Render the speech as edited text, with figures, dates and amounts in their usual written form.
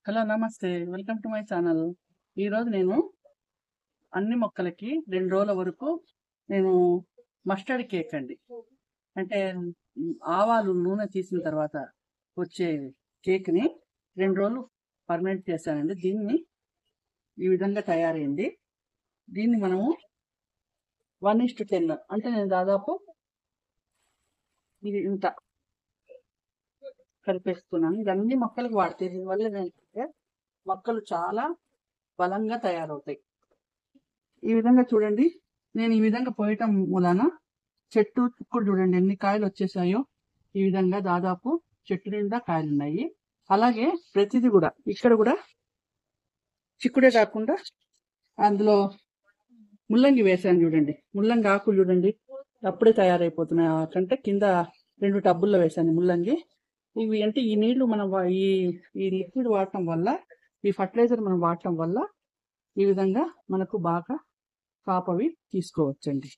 Hello నమస్తే. Welcome to my channel. ఈరోజు నేను అన్ని మొక్కలకి 2 రోజుల వరకు నేను మస్టర్డ్ కేక్ అండి. అంటే ఆవాలు నూనె తీసిన తర్వాత వచ్చే కేక్‌ని 2 రోజులు ఫర్మెంట్ చేశానండి. దీన్ని ఈ విధంగా తయారైంది. దీన్ని మనము 1:10 అంటే నేను దాదాపు ఇది ఇంత కలిపేసుకున్నాను. ఇది అన్ని మొక్కలకు వాడితే దీనివల్ల ఏంటంటే మొక్కలు చాలా బలంగా తయారవుతాయి. ఈ విధంగా చూడండి. నేను ఈ విధంగా పోయటం మూలాన చెట్టు చిక్కుడు చూడండి ఎన్ని కాయలు వచ్చేసాయో. ఈ విధంగా దాదాపు చెట్టు నిండా కాయలు ఉన్నాయి. అలాగే ప్రతిదీ కూడా ఇక్కడ కూడా చిక్కుడే కాకుండా అందులో ముల్లంగి వేసాను చూడండి. ముల్లంగి ఆకులు చూడండి అప్పుడే తయారైపోతున్నాయి. కంటే కింద 2 టబ్బుల్లో వేసాను ముల్లంగి. ఇవి అంటే ఈ నీళ్లు మనం ఈ లిక్విడ్ వాడటం వల్ల, ఈ ఫర్టిలైజర్ మనం వాడటం వల్ల ఈ విధంగా మనకు బాగా కాపవి తీసుకోవచ్చండి.